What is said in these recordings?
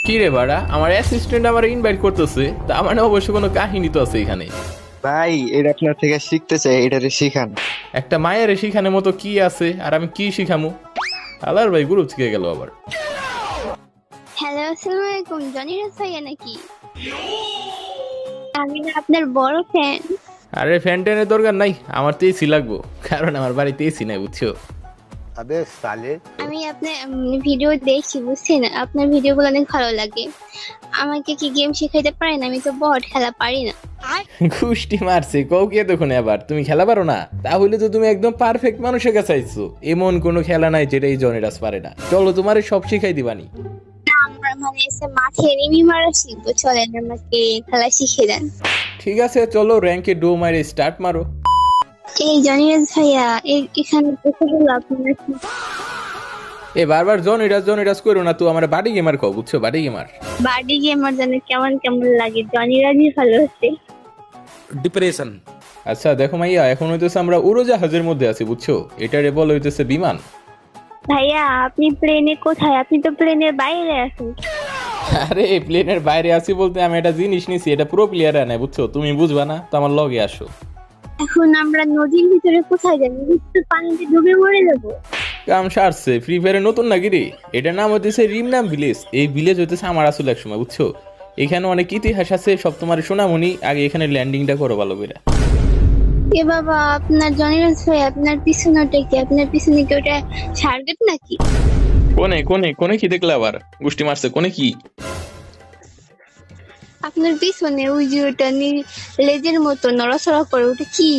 কি রে বাড়া, আমার অ্যাসিস্ট্যান্ট আমার ইনভাইট করতেছে, তার মানে অবশ্য কোনো কাহিনী তো আছে এখানে। ভাই এটা আপনার থেকে শিখতে চাই, এটারে শিখান। একটা মায়ের শিখানোর মতো কি আছে, আর আমি কি শিখামু? আলার ভাই গ্রুপ থেকে গেল আবার। হ্যালো, আসসালামু আলাইকুম। জনি রাজ ভাইয়া নাকি? আমি না আপনার বড় ফ্যান। আরে ফ্যান ট্যানের দরকার নাই, আমার তো এসি লাগবো, কারণ আমার বাড়িতে এসি নাই, বুঝছো? अबे साले। আমি আপনার ভিডিও দেখছি, বুঝছেন? আপনার ভিডিওগুলো অনেক ভালো লাগে। আমাকে কি গেম শেখাইতে পারেন? আমি তো বট খেলা পারি না। গুষ্টি মারছে কও কে তখন, আবার তুমি খেলা পারো না? তাহলে তো তুমি একদম পারফেক্ট মানুষের কাছে আইছো। এমন কোনো খেলা নাই যেটা এই জনিরাজ পারে না। চলো তোমারে সব শিখাই দিবানি। না, আমার মানে এসে মাঠে এনিমি মারা শিখবো। চলেন আমাকে খেলা শিখিয়ে দেন। ঠিক আছে চলো, র্যাঙ্কে ডো মারে স্টার্ট মারো। এই জনি রাজ ভাইয়া, এখানে দেখে বলো আপনার এ বারবার জনিরাজ জনিরাজ করো না তো, আমার বাড়ি গেমার কও, বুঝছো? বাড়ি গেমার। বাড়ি গিয়ে আমার যেন কেমন কেমন লাগে। জনি রাজই ভালো হচ্ছে। ডিপ্রেশন। আচ্ছা দেখো মাইয়া, এখন হইতেছে আমরা উড়োজাহাজের মধ্যে আছি, বুঝছো? এটারে বলা হইতেছে বিমান। ভাইয়া আপনি প্লেনে কোথায়? আপনি তো প্লেনের বাইরে আছেন। আরে প্লেনের বাইরে আছি বলতে আমি একটা জিনিস নিছি, এটা পুরো প্লেয়ার নাই, বুঝছো? তুমি বুঝবা না তো আমার লগে আসো। এখন আমরা নদীর ভিতরে কোথায় যাবো? তো পানিতে ডুবে মরে যাবো। কাম সারছে, ফ্রি ফায়ারে নতুন নাকি রে? এটার নাম হইতেছে রিমনাম ভিলেজ। এই ভিলেজ হইতেছে আমার আসলে এক সময়, বুঝছো? এখানে অনেক ইতিহাস আছে, সব তোমার শোনামনি। আগে এখানে ল্যান্ডিংটা করো ভালো করে। এ বাবা, আপনার জনিরাজ ভাই, আপনার পিছনে ওটা কি? আপনার পিছনে কি ওটা টার্গেট নাকি? কোনে কোনে কোনে কি দেখলে আবার? গুষ্টি মারছে কোনে কি? আপনার পিছনে ওই যে ওটা লেজের মতো নড়াচড়া করে, ওটা কি?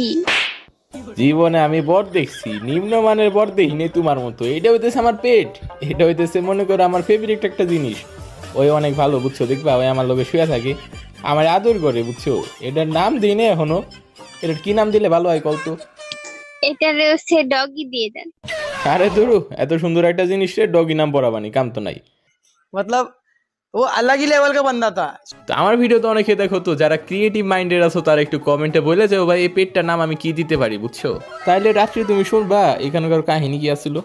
জীবনে আমি বট দেখছি, নিম্নমানের বট দেখিনি তোমার মতো। এটা হইতেছে আমার পেট। এটা হইতেছে মনে করো আমার ফেভারিট একটা জিনিস। ওই অনেক ভালো, বুঝছো? দেখবা ওই আমার লগে শুয়ে থাকে, আমার আদর করে, বুঝছো? এটার নাম দিই না এখনো। এটার কি নাম দিলে ভালো হয় কলতো? এটারে হচ্ছে ডগি দিয়ে দেন। আরে ধরু, এত সুন্দর একটা জিনিস রে ডগি নাম পড়াবানি, কাম তো নাই। मतलब वो अलग ही लेवल का बंदा था। তো আমার ভিডিও তো অনেকে দেখো, তো যারা ক্রিয়েটিভ মাইন্ডের আছো তারা একটু কমেন্টে বলে যাও ভাই এই পেটটার নাম আমি কি দিতে পারি, বুঝছো? তাইলে রাত্রি তুমি শুনবা এখানকার কাহিনী কি আসছিল।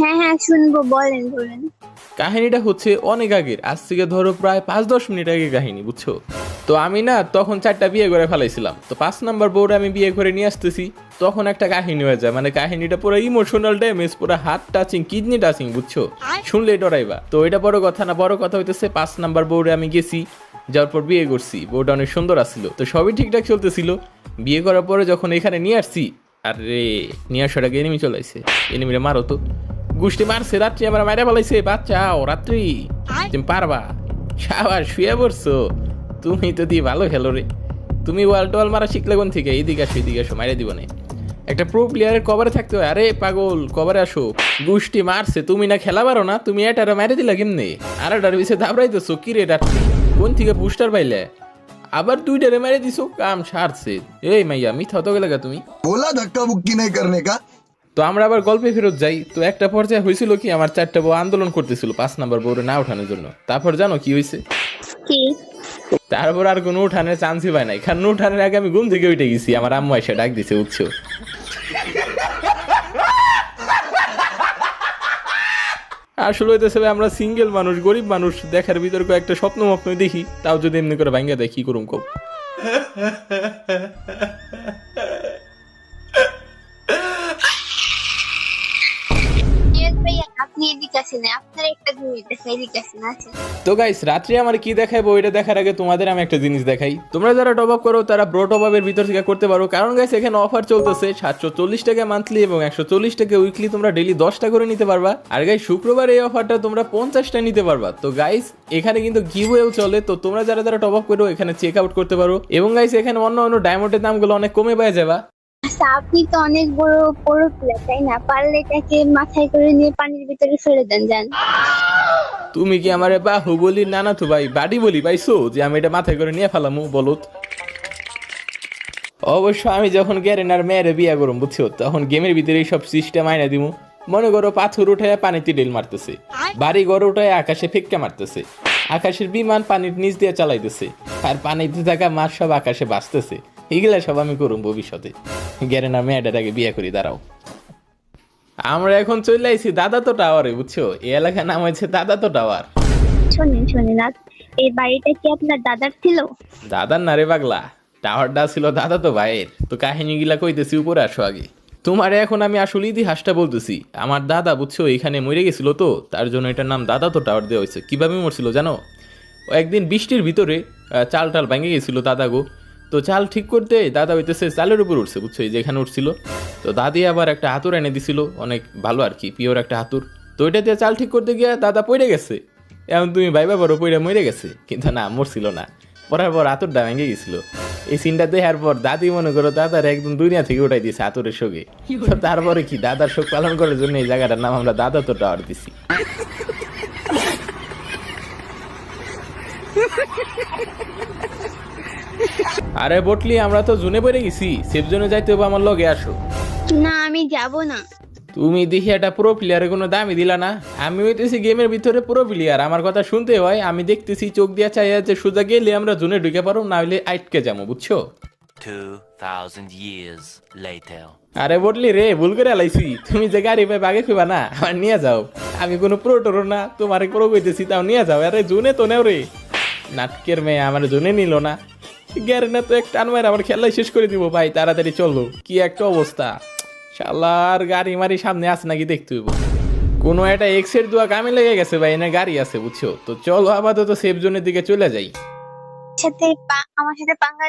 হ্যাঁ হ্যাঁ, শুনবো, বলেন বলেন। কাহিনীটা হচ্ছে অনেক আগের, আজ থেকে ধরো প্রায় 5-10 মিনিট আগে কাহিনী, বুঝছো? তো আমি না তখন 4টা বিয়ে করে ফেলাইছিলাম, তো 5 নাম্বার বউরে আমি বিয়ে করে নিয়ে আসতেছি। তখন একটা কাহিনী হয়ে যায়, মানে কাহিনীটা পুরো ইমোশনাল ড্যামেজ, পুরো হার্ট টাচিং, কিডনি টাচিং, বুঝছো? শুনলে ডরাইবা। তো এটা বড় কথা না, বড় কথা হইতেছে 5 নাম্বার বউরে আমি গেছি, যাওয়ার পর বিয়ে করছি। বউটা অনেক সুন্দর আসছিল, তো সবই ঠিকঠাক চলতেছিল। বিয়ে করার পরে যখন এখানে নিয়ে আসছি, আরে নিয়ে আসার আগে এনিমি চলে আসছে। এনিমিরে মারো তো। গুষ্টি মারছে, রাত্রি আমার মাইরা বলাইছে। বাচ্চাও রাত্রি, তুমি পারবা? সাবাস, শুয়ে পড়ছো। তুমি তো দিয়ে ভালো খেলো রে। তুমি ওয়াল টোয়াল মারা শিখলে কোন থেকে? এইদিকে আসো, এদিকে আসো, মাইরা দিব না। একটা প্রো প্লেয়ারের কভারে থাকতে হয়। আরে পাগল, কভারে আসো। গুষ্টি মারছে, তুমি না খেলা পারো না? তুমি এটারে মাইরে দিলা কেমনে? আর এটার পিছিয়ে দাবড়াইতেছো কি রে রাত্রি? কোন থেকে বুস্টার পাইলে? আবার 2টারে মাইরে দিছো, কাম সারছে। এই মাইয়া মিথ্যা তো গেলে তুমি। बोला धक्का मुक्की नहीं करने का। তো আমরা আবার গল্পে ফেরত যাই। তো একটা পর্যায়ে হয়েছিল কি, আমার 4টা বউ আন্দোলন করতেছিল 5 নাম্বার বউরে না ওঠানোর জন্য। তারপর জানো কি হয়েছে? কি? তারপর আর কোনো উঠানের চান্সই পাই নাই, কারণ উঠানের আগে আমি ঘুম থেকে উঠে গেছি। আমার আম্মু এসে ডাক দিছে, উঠছো। আসলে হইতেছে ভাই, আমরা সিঙ্গেল মানুষ, গরিব মানুষ, দেখার ভিতর একটা স্বপ্ন মপ্ন দেখি, তাও যদি এমনি করে ভাঙ্গা দেয় কি করুম কব। জনিরাজ ভাইয়া, আপনি এদিকে আসেন, আপনার একটা জিনিস দেখা, এদিকে আসেন। আছেন? তো গাইস, রাত্রি আমার কি দেখাইবো এটা দেখার আগে তোমাদের আমি একটা জিনিস দেখাই। তোমরা যারা টপ আপ করো তারা ব্রো টপ আপের ভিতর থেকে করতে পারো, কারণ গাইস এখানে অফার চলতেছে 740 টাকা মান্থলি এবং 140 টাকা উইকলি। তোমরা ডেইলি 10টা করে নিতে পারবা। আর গাইস শুক্রবার এই অফারটা তোমরা 50টা নিতে পারবা। তো গাইস এখানে কিন্তু গিভওয়েও চলে, তো তোমরা যারা যারা টপ আপ করো এখানে চেক আউট করতে পারো। এবং গাইস এখানে অন্য অন্য ডায়মন্ডের দামগুলো অনেক কমে পাওয়া যাবা। আচ্ছা, আপনি তো অনেক বড় বড় প্লেয়ার, তাই না? পারলে এটাকে মাথায় করে নিয়ে পানির ভিতরে ফেলে দেন, যান। তুমি কি আমারে বাহুবলীর নানা তো ভাই বাড়ি বলি পাইছো যে আমি এটা মাথায় করে নিয়ে ফেলামু? বলো। অবশ্য আমি যখন গ্যারেনার মেয়েরে বিয়া করুম, বুঝছো, তখন গেমের ভিতরে সব সিস্টেম আইনা দিমু। মনে করো পাথর উঠায় পানিতে ডেল মারতেছে, বাড়ি ঘর উঠায় আকাশে ফেক্কা মারতেছে, আকাশের বিমান পানির নিচ দিয়ে চালাইতেছে, আর পানিতে থাকা মাছ সব আকাশে বাঁচতেছে। এগুলা সব আমি করুম ভবিষ্যতে। গ্যারেনার মেয়েটার আগে বিয়া করি, দাঁড়াও। আমরা এখন চলে আইছি দাদা তো টাওয়ারে, বুঝছো? এই এলাকার নাম হয়েছে দাদা তো টাওয়ার। শোনেন শোনেন এই বাড়িটা কি আপনার দাদার ছিল? দাদার না রে পাগলা, টাওয়ারটা ছিল দাদা তো ভাইয়ের। তো কাহিনীগুলা কইতেছি, উপরে আসো আগে। তোমারে এখন আমি আসলে ইতিহাসটা বলতেছি। আমার দাদা বুঝছো এখানে মরে গেছিল, তো তার জন্য এটার নাম দাদা তো টাওয়ার দেওয়া হয়েছে। কিভাবে মরছিল জানো? ও একদিন বৃষ্টির ভিতরে চাল টাল ভেঙে গেছিল দাদা গো। তো চাল ঠিক করতে দাদা হইতেছে চালের উপর উঠছে বুঝছো, এই যেখানে উঠছিল। তো দাদি আবার একটা হাতুর এনে দিছিল, অনেক ভালো আর কি, পিওর একটা হাতুর। তো ওইটা দিয়ে চাল ঠিক করতে গিয়ে দাদা পড়ে গেছে। এখন তুমি ভাইবা বড় পড়ে মরে গেছে, কিন্তু না, মরছিল না। পড়ার পর হাতুরটা ভেঙে গেছিল। এই সিনটা দেখার পর দাদি মনে করো দাদার একদম দুনিয়া থেকে উঠাই দিয়েছে হাতুরের শোকে। তো তারপরে কি দাদার শোক পালন করার জন্য এই জায়গাটার নাম আমরা দাদা তো টাওয়ার দিছি। আরে বটলি, আমরা তো জুনে পড়ে গেছি, সেফ জোনে যাইতে হবে, আমার লগে আসো। না আমি যাব না। তুমি দেখি একটা প্রো প্লেয়ারের কোনো দামই দিলা না। আমি হইতেছি গেমের ভিতরে প্রো প্লেয়ার, আমার কথা শুনতে হয়। আমি দেখতেছি চোখ দিয়া চাই যে সোজা গেলে আমরা জোনে ঢুকে পারো, না হলে আটকে যাবো বুঝছো। 2000 years later. আরে বটলি রে, ভুল করে আলাইছি। তুমি যে গাড়ি পাই আগে খুবা না, আমার নিয়ে যাও। আমি কোনো প্রো টোরো না, তোমার প্রো কইতেছি, তাও নিয়ে যাও। আরে জুনে তো নেও রে, নাটকের মেয়ে আমার জুনে নিল না। গ্যারে না তো একটা আনমার আমার খেলাই শেষ করে দিব ভাই, তাড়াতাড়ি চলো। কি একটা অবস্থা, শালার গাড়ি মারি সামনে আছে নাকি দেখতে হইব। কোনো একটা এক্সের দোয়া কামে লেগে গেছে ভাই, এনে গাড়ি আছে বুঝছো। তো চলো আপাতত সেফ জোনের দিকে চলে যাই। আমার সাথে পাঙ্গা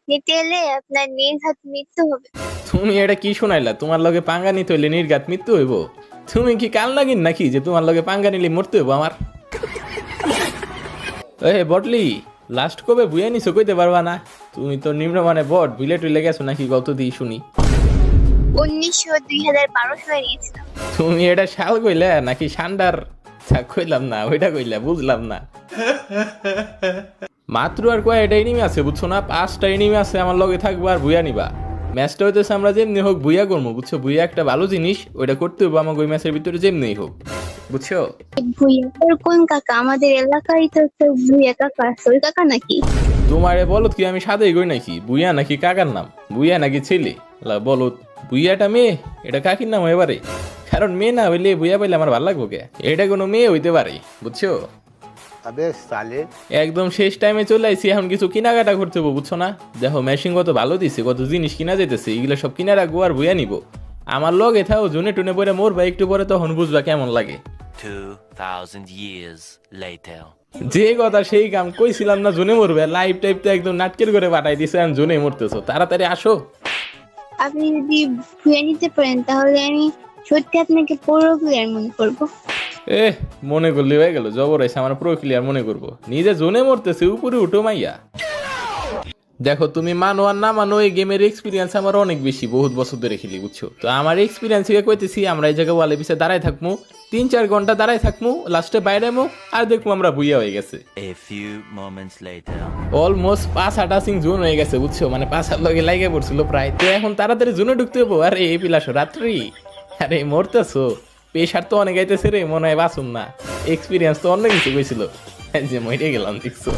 নিতে এলে আপনার নির্ঘাত মৃত্যু হবে। তুমি এটা কি শোনাইলা? তোমার লগে পাঙ্গা নিতে হইলে নির্ঘাত মৃত্যু হইব? তুমি কি কাল লাগিন নাকি যে তোমার লগে পাঙ্গা নিলে মরতে হইব আমার? এ বটলি, লাস্ট কবে বুয়া নিছো কইতে পারবা না? তুমি তো নিম্নমানে বট, বিলে টুলে গেছো নাকি গত দিই শুনি। 2012 সালে গিয়েছিলাম। তুমি এটা শাল কইলা নাকি সান্ডার? কইলাম না, ওইটা কইলা বুঝলাম না। মাত্র আর কয়টা এনিমি আছে বুঝছো না? 5টা এনিমি আছে আমার লগে থাকবো আর বুয়া নিবা। ম্যাচটা হইতেছে আমরা যেমনি হোক বুয়া করবো বুঝছো। বুয়া একটা ভালো জিনিস, ওইটা করতে হইব আমাকে ওই ম্যাচের ভিতরে যেমনি হোক বুঝছো। ভুইয়া তোর কোন কাকা? আমাদের এলাকায় তো একটা ভুইয়া কাকা আছে, ওই কাকা নাকি? তোমারে বলো কি আমি সাদাই গই নাকি? বুইয়া নাকি কাকার নাম? বুইয়া নাকি ছেলে? বলো, বুইয়াটা মেয়ে, এটা কাকির নাম এবারে। কারণ মেয়ে না হইলে বুইয়া পাইলে আমার ভালো লাগবো কে? এটা কোনো মেয়ে হইতে পারে বুঝছো। अबे साले একদম শেষ টাইমে চলে আইছি, এখন কিছু কেনাকাটা করতে হবো বুঝছো না। দেখো মেশিন কত ভালো দিছে, কত জিনিস কিনা যাইতেছে, এগুলো সব কিনা রাখবো আর বুয়া নিবো। আমার লগে থাও, জুনে টুনে পরে মরবা একটু পরে, তখন বুঝবা কেমন লাগে। 2000 years later. যে কথা সেই কাম, কইছিলাম না জুনে মরবে, লাইভ টাইপ তো একদম নাটকের করে পাঠাই দিছে, আর জুনে মরতেছো। তাড়াতাড়ি আসো। আপনি যদি ভুইয়া নিতে পারেন তাহলে আমি সত্যি আপনাকে পুরো প্লেয়ার মনে করবো। মনে করলে হয়ে গেল, জবর এসে আমার প্রো ক্লিয়ার মনে করবো। নিজে জোনে মরতেছে, উপরে উঠো মাইয়া। দেখো তুমি মানো আর না মানো, এই গেমের এক্সপিরিয়েন্স আমার অনেক বেশি, বহুত বছর ধরে খেলি বুঝছো। তো আমার এক্সপিরিয়েন্স থেকে কইতেছি, আমরা এই জায়গায় ওয়ালে পিছিয়ে দাঁড়ায় থাকবো, 3-4 ঘন্টা দাঁড়ায় থাকবো, লাস্টে বাইরে আর দেখবো আমরা বুইয়া হয়ে গেছে। A few moments later. Almost 5 touching zone হয়ে গেছে বুঝছো, মানে 5 লগে লাগে পড়ছিল প্রায়। তো এখন তাড়াতাড়ি জোনে ঢুকতে হবো। আরে এই পিলাসো রাত্রি, আরে মরতেছো, পেশার তো অনেক আইতেছে রে, মনে হয় বাসুন না। এক্সপিরিয়েন্স তো অন্য কিছু কইছিল, যে মরে গেলাম দেখছো।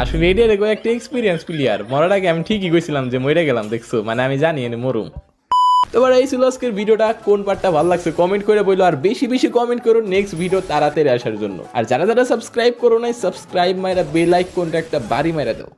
আসলে এটা দেখো একটা এক্সপিরিয়েন্স প্লেয়ার, মরার আগে আমি ঠিকই কইছিলাম যে মরে গেলাম দেখছো, মানে আমি জানি এনে মরুম। তোমার এই ছিল আজকের ভিডিওটা, কোন পার্টটা ভালো লাগছে কমেন্ট করে বলো, আর বেশি বেশি কমেন্ট করো নেক্সট ভিডিও তাড়াতাড়ি আসার জন্য। আর যারা যারা সাবস্ক্রাইব করো নাই, সাবস্ক্রাইব মাইরা বেল আইকনটা একটা বাড়ি মাইরা দাও।